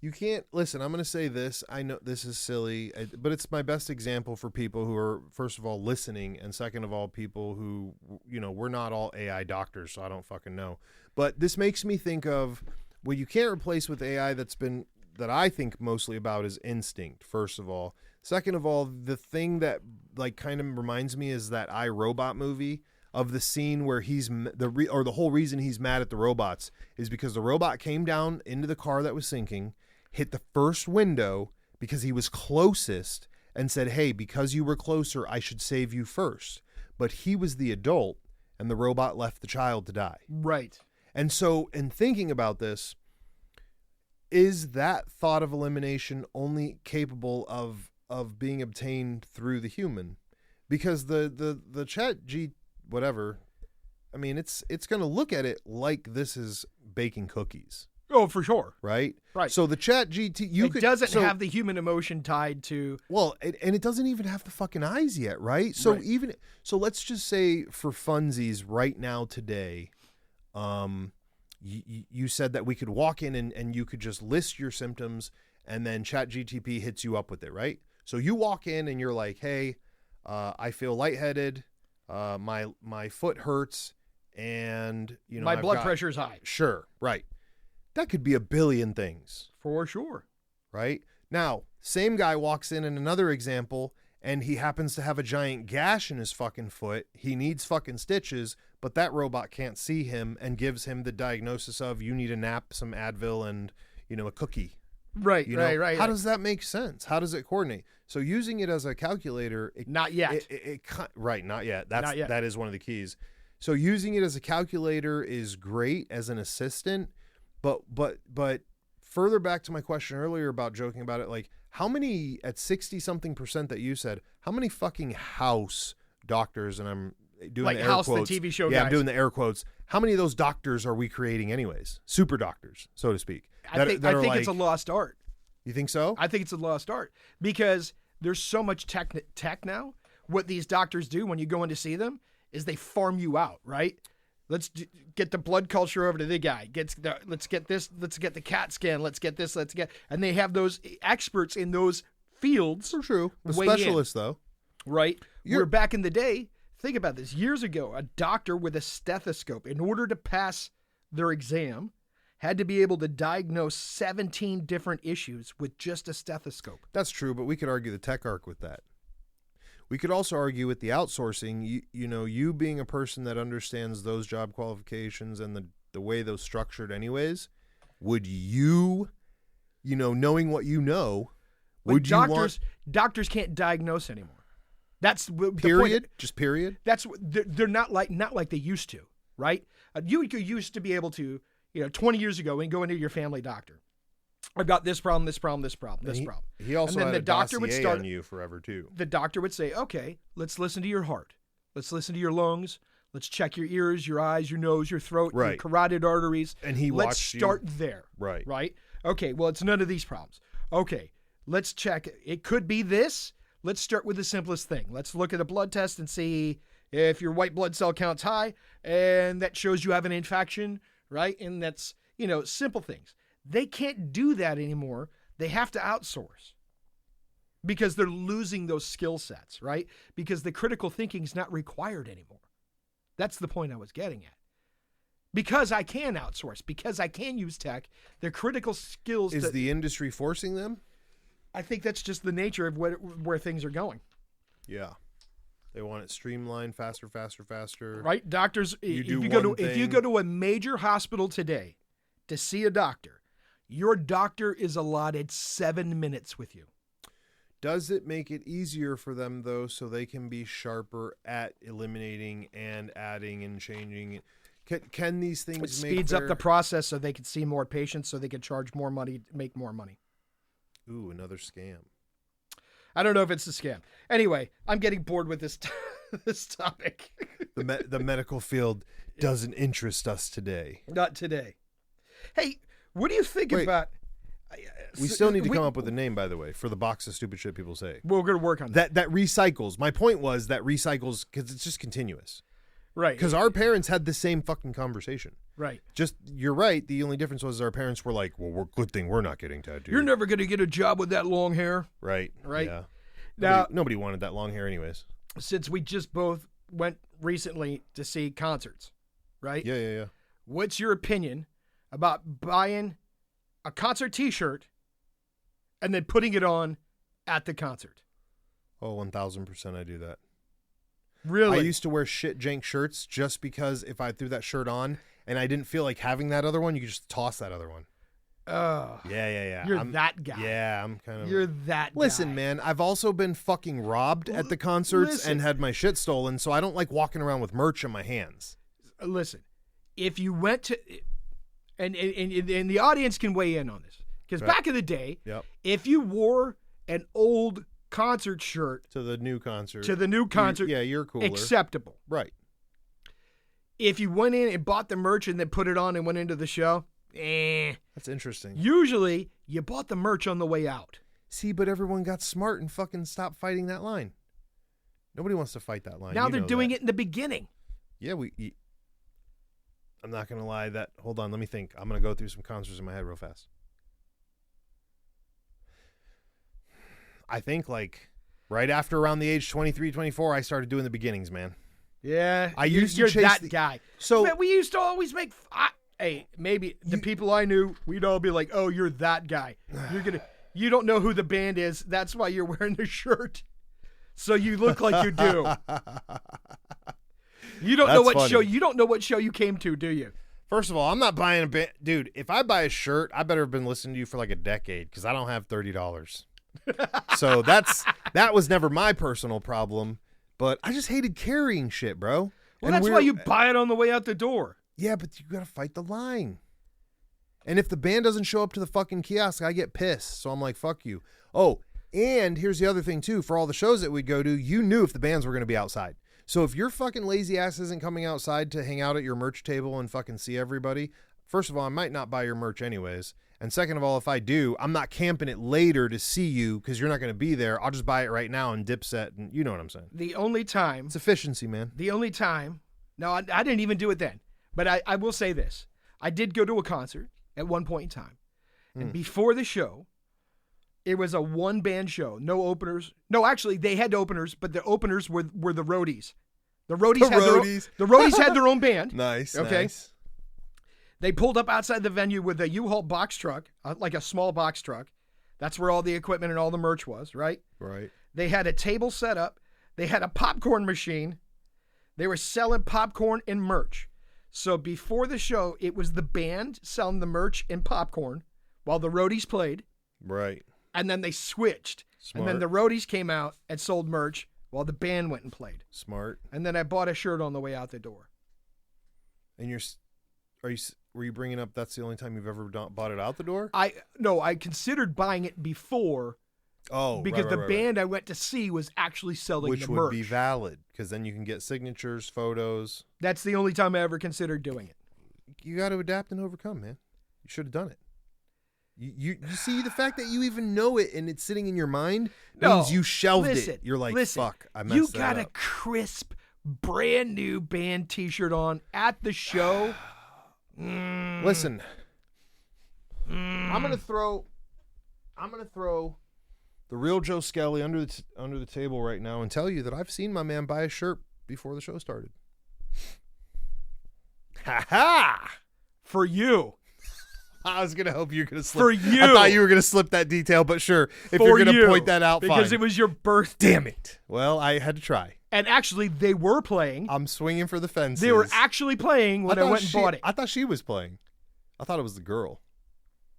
You can't, listen, I'm going to say this. I know this is silly, but it's my best example for people who are, first of all, listening, and second of all, people who, we're not all AI doctors, so I don't fucking know. But this makes me think of what you can't replace with AI that I think mostly about is instinct, first of all. Second of all, the thing that like kind of reminds me is that iRobot movie of the scene where the whole reason he's mad at the robots is because the robot came down into the car that was sinking, hit the first window because he was closest and said, hey, because you were closer, I should save you first. But he was the adult and the robot left the child to die. Right. And so in thinking about this, is that thought of elimination only capable of being obtained through the human? Because the chat G whatever, I mean, it's going to look at it like this is baking cookies. Oh, for sure. Right? Right. So the chat GT, doesn't have the human emotion tied to. Well, and it doesn't even have the fucking eyes yet, right? So right. So let's just say for funsies right now today, you said that we could walk in and you could just list your symptoms and then chat GTP hits you up with it, right? So you walk in and you're like, hey, I feel lightheaded. My foot hurts, and my blood pressure is high. Sure, right. That could be a billion things. For sure. Right? Now, same guy walks in another example, and he happens to have a giant gash in his fucking foot. He needs fucking stitches, but that robot can't see him and gives him the diagnosis of you need a nap, some Advil, and, a cookie. Right, right. How does that make sense? How does it coordinate? So using it as a calculator, not yet. Right, not yet. Not yet. That is one of the keys. So using it as a calculator is great as an assistant, but further back to my question earlier about joking about it, like how many at 60-something% that you said, how many fucking house doctors, and I'm doing like the air House, quotes. the TV show Yeah, guys. I'm doing the air quotes. How many of those doctors are we creating anyways? Super doctors, so to speak. I think it's a lost art. You think so? I think it's a lost art because there's so much tech now. What these doctors do when you go in to see them is they farm you out, right? Let's get the blood culture over to the guy. Let's get this. Let's get the CAT scan. Let's get this. And they have those experts in those fields. For true. The specialists, though. Right. Where back in the day, think about this. Years ago, a doctor with a stethoscope, in order to pass their exam, had to be able to diagnose 17 different issues with just a stethoscope. That's true, but we could argue the tech arc with that. We could also argue with the outsourcing, you being a person that understands those job qualifications and the way those structured anyways, would you, knowing what you know, would you want... Doctors can't diagnose anymore. That's the period? Point. Just period? That's they're not like they used to, right? You used to be able to, 20 years ago, and go into your family doctor. I've got this problem, this problem, this problem, this problem. He also and then had the a doctor dossier would start on you forever too. The doctor would say, "Okay, let's listen to your heart. Let's listen to your lungs. Let's check your ears, your eyes, your nose, your throat, your carotid arteries." And let's start there. Right. Right. Okay. Well, it's none of these problems. Okay. Let's check. It could be this. Let's start with the simplest thing. Let's look at a blood test and see if your white blood cell count's high, and that shows you have an infection, right? And that's, simple things. They can't do that anymore. They have to outsource because they're losing those skill sets, right? Because the critical thinking is not required anymore. That's the point I was getting at. Because I can outsource, because I can use tech, the critical skills... Is the industry forcing them? I think that's just the nature of where things are going. Yeah. They want it streamlined, faster. Right? Doctors, if you go to a major hospital today to see a doctor, your doctor is allotted 7 minutes with you. Does it make it easier for them, though, so they can be sharper at eliminating and adding and changing? Can these things it speeds up the process so they can see more patients, so they can charge more money, make more money. Ooh, another scam. I don't know if it's a scam. Anyway, I'm getting bored with this this topic. The medical field doesn't interest us today. Not today. Hey, what do you think about... We still need to come up with a name, by the way, for the box of stupid shit people say. We're going to work on that. That recycles. My point was that recycles because it's just continuous. Right. Because our parents had the same fucking conversation. Right. Just, you're right. The only difference was our parents were like, well, good thing we're not getting tattooed. You're never going to get a job with that long hair. Right. Right. Yeah. Now, nobody wanted that long hair anyways. Since we just both went recently to see concerts, right? Yeah. What's your opinion about buying a concert t-shirt and then putting it on at the concert? Oh, 1,000% I do that. Really? I used to wear shit jank shirts just because if I threw that shirt on and I didn't feel like having that other one, you could just toss that other one. Yeah. You're that guy. Yeah, I'm kind of... You're that guy. Listen, man, I've also been fucking robbed at the concerts and had my shit stolen, so I don't like walking around with merch in my hands. Listen, if you went to... And the audience can weigh in on this. Because back in the day, if you wore an old concert shirt... To the new concert. You're cooler. Acceptable. Right. If you went in and bought the merch and then put it on and went into the show... That's interesting. Usually, you bought the merch on the way out. See, but everyone got smart and fucking stopped fighting that line. Nobody wants to fight that line. Now they're doing it in the beginning. Yeah, I'm not going to lie. Hold on, let me think. I'm going to go through some concerts in my head real fast. I think like right after around the age 23, 24, I started doing the beginnings, man. Yeah, I used to you're chase that guy. So man, we used to always make. Hey, maybe the people I knew, we'd all be like, "Oh, you're that guy. You don't know who the band is. That's why you're wearing the shirt, so you look like you do. You don't know what funny. show. You don't know what show you came to, do you? First of all, I'm not buying a band. Dude, if I buy a shirt, I better have been listening to you for like a decade because I don't have $30. So that was never my personal problem. But I just hated carrying shit, bro. Well, that's why you buy it on the way out the door. Yeah, but you got to fight the line. And if the band doesn't show up to the fucking kiosk, I get pissed. So I'm like, fuck you. Oh, and here's the other thing, too. For all the shows that we'd go to, you knew if the bands were going to be outside. So if your fucking lazy ass isn't coming outside to hang out at your merch table and fucking see everybody, first of all, I might not buy your merch anyways. And second of all, if I do, I'm not camping it later to see you because you're not going to be there. I'll just buy it right now and Dipset, and you know what I'm saying. The only time. It's efficiency, man. The only time. No, I didn't even do it then. But I will say this. I did go to a concert at one point in time. And before the show, it was a one-band show. No openers. No, actually, they had openers, but the openers were the roadies. The roadies had their own band. Nice, okay? Nice. They pulled up outside the venue with a U-Haul box truck, like a small box truck. That's where all the equipment and all the merch was, right? Right. They had a table set up. They had a popcorn machine. They were selling popcorn and merch. So before the show, it was the band selling the merch and popcorn while the roadies played. Right. And then they switched. Smart. And then the roadies came out and sold merch while the band went and played. Smart. And then I bought a shirt on the way out the door. And were you bringing up that's the only time you've ever bought it out the door? No, I considered buying it before. Oh, because right, the band I went to see was actually selling which the merch. Which would be valid because then you can get signatures, photos. That's the only time I ever considered doing it. You got to adapt and overcome, man. You should have done it. You see the fact that you even know it and it's sitting in your mind means you shelved it. You're like, fuck, I messed that up. You got a crisp, brand new band T-shirt on at the show. Listen, I'm gonna throw the real Joe Skelly under the table right now and tell you that I've seen my man buy a shirt before the show started. Ha ha! For you. I was gonna hope you're gonna slip. For you. I thought you were gonna slip that detail, but sure, if you're gonna point that out, because fine. It was your birthday. Damn it! Well, I had to try. And actually, they were playing. I'm swinging for the fences. They were actually playing when I went and bought it. I thought she was playing. I thought it was the girl.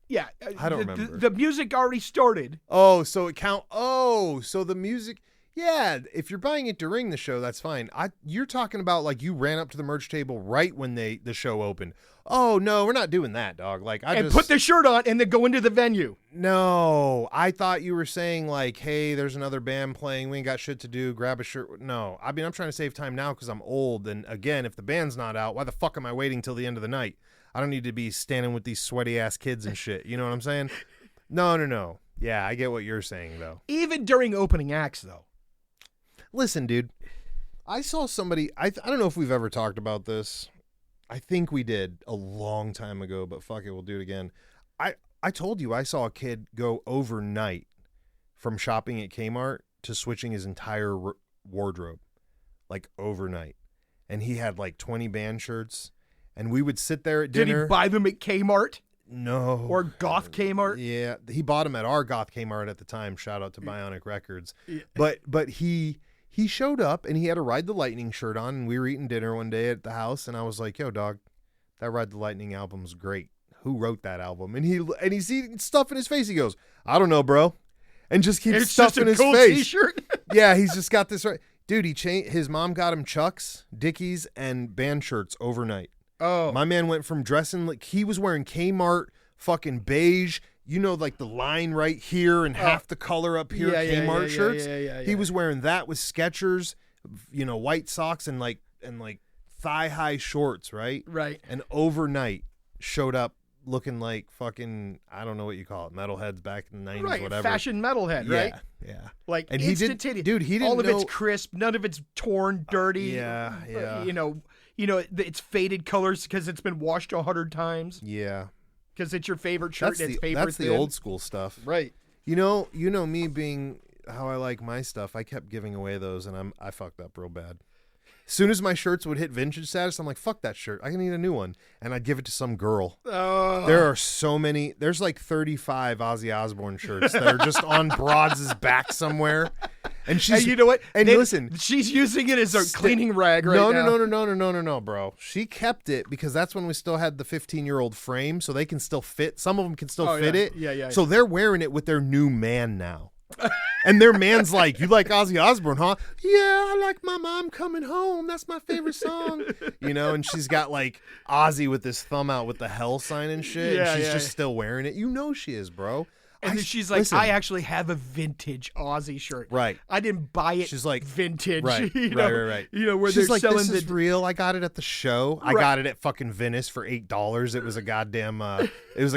Yeah, I don't remember. The music already started. Oh, so it count. Oh, so the music. Yeah, if you're buying it during the show, that's fine. You're talking about like you ran up to the merch table right when the show opened. Oh no, we're not doing that, dog. Like and put the shirt on and then go into the venue. No, I thought you were saying like, hey, there's another band playing. We ain't got shit to do. Grab a shirt. No, I mean I'm trying to save time now because I'm old. And again, if the band's not out, why the fuck am I waiting till the end of the night? I don't need to be standing with these sweaty ass kids and shit. You know what I'm saying? No. Yeah, I get what you're saying though. Even during opening acts though. Listen, dude, I saw somebody, I don't know if we've ever talked about this. I think we did a long time ago, but fuck it, we'll do it again. I told you I saw a kid go overnight from shopping at Kmart to switching his entire wardrobe, like overnight. And he had like 20 band shirts, and we would sit there at dinner. Did he buy them at Kmart? No. Or Goth Kmart? Yeah, he bought them at our Goth Kmart at the time. Shout out to Bionic Records. Yeah. But he showed up and he had a Ride the Lightning shirt on, and we were eating dinner one day at the house, and I was like, yo, dog, that Ride the Lightning album's great. Who wrote that album? And he sees stuff in his face. He goes, I don't know, bro. And just keeps stuff in his cool face. T-shirt. Yeah, he's just got this right. Dude, his mom got him Chucks, Dickies, and band shirts overnight. Oh. My man went from dressing like he was wearing Kmart fucking beige, you know, like the line right here and half the color up here, Kmart shirts. Yeah. He was wearing that with Skechers, you know, white socks and like thigh-high shorts, right? Right. And overnight showed up looking like fucking, I don't know what you call it, metalheads back in the 90s, right, whatever. Fashion metalhead, right? Yeah. Like and instant titty. Dude, he didn't all of know, it's crisp, none of it's torn, dirty. Yeah. You know, it's faded colors because it's been washed 100 times. Yeah. Because it's your favorite shirt. That's the old school stuff. Right. You know me being how I like my stuff, I kept giving away those, and I fucked up real bad. As soon as my shirts would hit vintage status, I'm like, fuck that shirt. I need a new one. And I'd give it to some girl. Oh. There are so many. There's like 35 Ozzy Osbourne shirts that are just on Broads' back somewhere. And she's, you know what? And listen. She's using it as a cleaning rag right now. No, bro. She kept it because that's when we still had the 15-year-old frame, so they can still fit. Some of them can still fit it. Yeah. So they're wearing it with their new man now. And their man's like, you like Ozzy Osbourne, huh? Yeah, I like My Mom Coming Home. That's my favorite song. You know, and she's got like Ozzy with his thumb out with the hell sign and shit. Yeah, and she's just still wearing it. You know she is, bro. And then she's like, listen. I actually have a vintage Ozzy shirt. Right. I didn't buy it. She's like, vintage. Right. Right. You know, where she's they're like, selling this is real. I got it at the show. I got it at fucking Venice for $8. It was a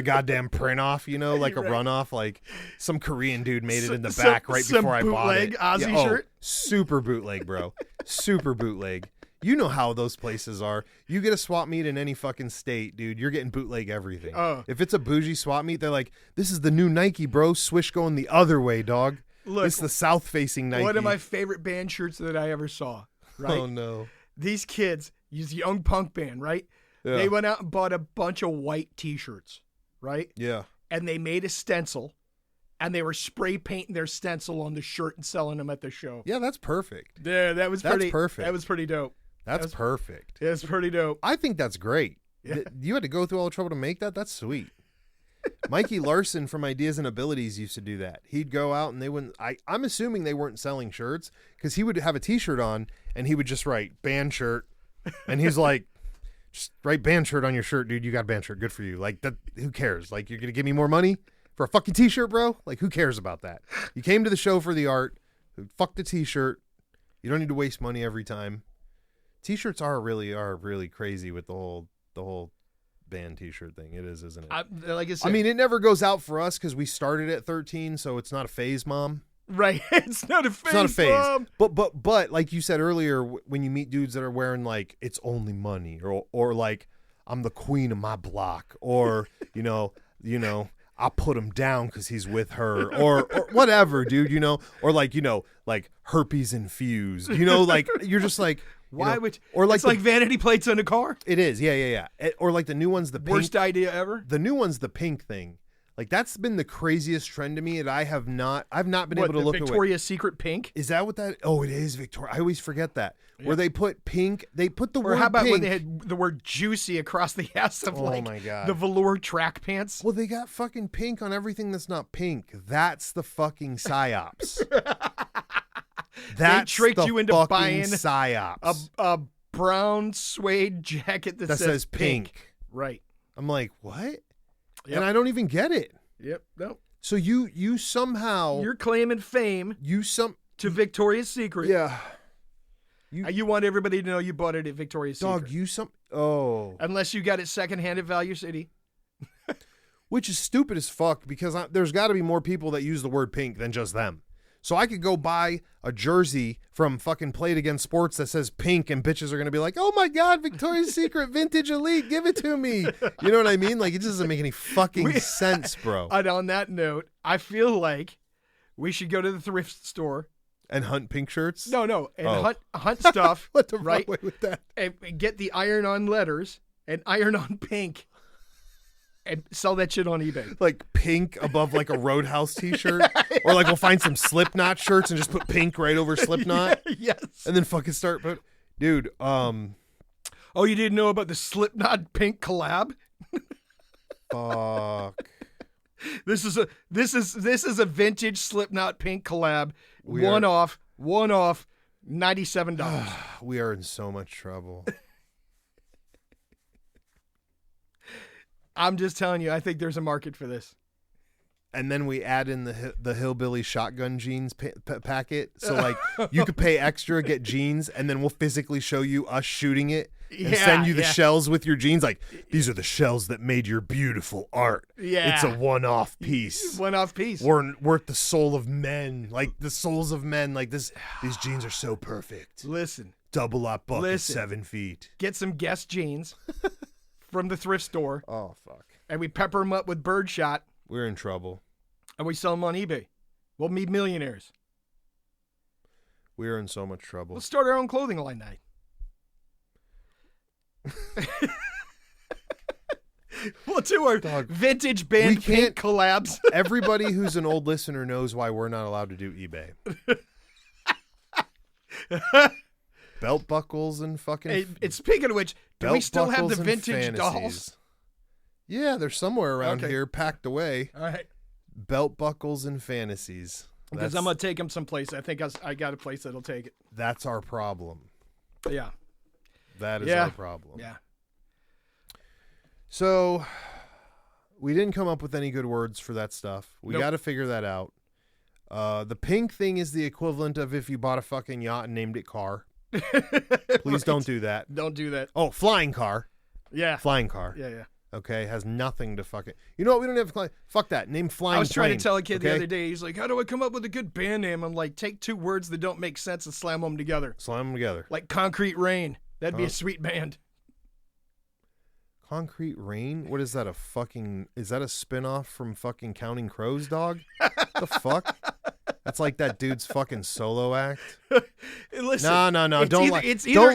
goddamn print off, you know, like a runoff. Like some Korean dude made it in the back right before I bought it. Ozzy shirt. Super bootleg, bro. Super bootleg. You know how those places are. You get a swap meet in any fucking state, dude, you're getting bootleg everything. If it's a bougie swap meet, they're like, this is the new Nike, bro. Swish going the other way, dog. Look, it's the south-facing Nike. One of my favorite band shirts that I ever saw, right? Oh, no. These kids, use young punk band, right? Yeah. They went out and bought a bunch of white T-shirts, right? Yeah. And they made a stencil, and they were spray painting their stencil on the shirt and selling them at the show. Yeah, that's perfect. Yeah, that's perfect. That was pretty dope. That's perfect. It's pretty dope. I think that's great. Yeah. You had to go through all the trouble to make that? That's sweet. Mikey Larson from Ideas and Abilities used to do that. He'd go out and they wouldn't. I'm assuming they weren't selling shirts because he would have a T-shirt on and he would just write band shirt. And he's like, just write band shirt on your shirt, dude. You got a band shirt. Good for you. Like, that. Who cares? Like, you're going to give me more money for a fucking T-shirt, bro? Like, who cares about that? You came to the show for the art. Fuck the T-shirt. You don't need to waste money every time. T-shirts are really crazy with the whole band T-shirt thing. It is, isn't it? Like I said, I mean, it never goes out for us because we started at 13, so it's not a phase, Mom. Right. It's not a phase. It's not a phase. Mom. But like you said earlier, when you meet dudes that are wearing like it's only money, or like I'm the queen of my block, or you know, I put him down because he's with her, or whatever, dude. You know, or like like herpes infused. You know, like you're just like. Why would or like it's like vanity plates on a car? It is, yeah. Or like the new one's the pink. Worst idea ever. The new one's the pink thing. Like that's been the craziest trend to me, and I've not been able to look away. Victoria's Secret pink? Is that what that? Oh, it is Victoria. I always forget that. Yeah. Where they put pink. They put the word. Or how about pink. when they had the word juicy across the ass of my God. the velour track pants? Well, they got fucking pink on everything that's not pink. That's the fucking psyops. They tricked you into buying psyops. A brown suede jacket that says pink. Right. I'm like, what? Yep. And I don't even get it. Yep. No. So you somehow you're claiming fame. To Victoria's Secret. Yeah. You want everybody to know you bought it at Victoria's Secret. Dog, unless you got it secondhand at Value City. Which is stupid as fuck because there's got to be more people that use the word pink than just them. So I could go buy a jersey from fucking Play It Again Sports that says pink and bitches are going to be like, oh my God, Victoria's Secret Vintage Elite, give it to me. You know what I mean? Like, it just doesn't make any fucking sense, bro. And on that note, I feel like we should go to the thrift store. And hunt pink shirts? No. And hunt stuff. What the right? fuck with that? And get the iron-on letters and iron-on pink. And sell that shit on eBay. Like pink above like a Roadhouse t-shirt. Or like we'll find some Slipknot shirts and just put pink right over Slipknot. Yes. And then fucking start. But dude, oh, you didn't know about the Slipknot pink collab? Fuck. This is a vintage Slipknot pink collab. One off, $97. We are in so much trouble. I'm just telling you, I think there's a market for this. And then we add in the hillbilly shotgun jeans packet. So like you could pay extra, get jeans, and then we'll physically show you us shooting it and send you the shells with your jeans. Like, these are the shells that made your beautiful art. Yeah. It's a one-off piece. One-off piece. Worth the soul of men. Like the souls of men. Like this. These jeans are so perfect. Listen. Double up bucket, 7 feet. Get some Guess jeans from the thrift store. Oh, fuck. And we pepper them up with birdshot. We're in trouble. And we sell them on eBay. We'll be millionaires. We are in so much trouble. Let's start our own clothing line now. We'll do our vintage band pink collabs. Everybody who's an old listener knows why we're not allowed to do eBay. Belt buckles and fucking... Hey, speaking of which, do we still have the vintage dolls? Yeah, they're somewhere around here, packed away. All right. Belt buckles and fantasies. Because I'm going to take them someplace. I think I got a place that'll take it. That's our problem. Yeah. That is our problem. Yeah. So, we didn't come up with any good words for that stuff. We got to figure that out. The pink thing is the equivalent of if you bought a fucking yacht and named it car. Please don't do that. Don't do that. Oh, flying car. Yeah. Flying car. Yeah. Okay, has nothing to fucking... You know what? We don't have to... Fuck that. Name flying I was trying plane, to tell a kid the other day, he's like, how do I come up with a good band name? I'm like, take two words that don't make sense and slam them together. Slam them together. Like Concrete Rain. That'd be a sweet band. Concrete Rain? What is that, a fucking... Is that a spinoff from fucking Counting Crows, dog? The fuck? That's like that dude's fucking solo act. Listen, no. Don't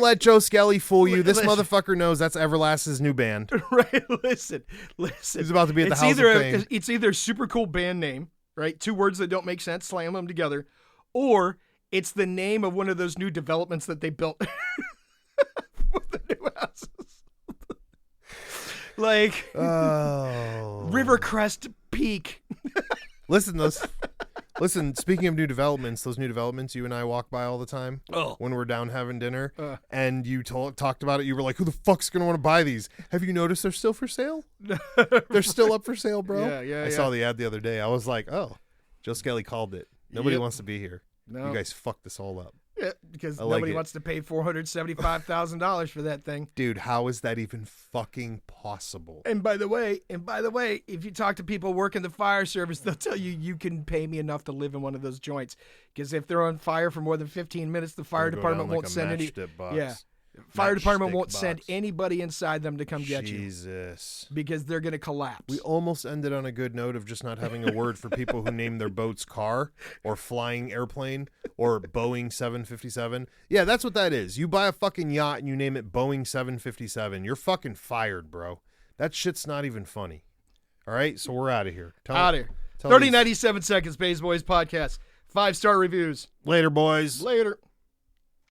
let Joe Skelly fool you. This motherfucker knows that's Everlast's new band. Right, listen. He's about to be at the House of Pain. It's either a super cool band name, right? Two words that don't make sense, slam them together. Or it's the name of one of those new developments that they built with the new houses. Like Rivercrest Peak. Listen, speaking of new developments, those new developments you and I walk by all the time when we're down having dinner, and you talked about it, you were like, who the fuck's going to want to buy these? Have you noticed they're still for sale? They're still up for sale, bro? Yeah. I saw the ad the other day. I was like, oh, Joe Skelly called it. Nobody wants to be here. No. You guys fucked this all up. Yeah, because nobody wants to pay $475,000 for that thing. Dude, how is that even fucking possible? And by the way, if you talk to people working the fire service, they'll tell you you can pay me enough to live in one of those joints. Because if they're on fire for more than 15 minutes, the fire department won't send any. Fire department won't send anybody inside them to come get you. Jesus. Because they're going to collapse. We almost ended on a good note of just not having a word for people who name their boats car or flying airplane or Boeing 757. Yeah, that's what that is. You buy a fucking yacht and you name it Boeing 757. You're fucking fired, bro. That shit's not even funny. All right, so we're out of here. Out of here. 30, 97 seconds, Baes Boyz podcast. 5-star reviews. Later, boys. Later.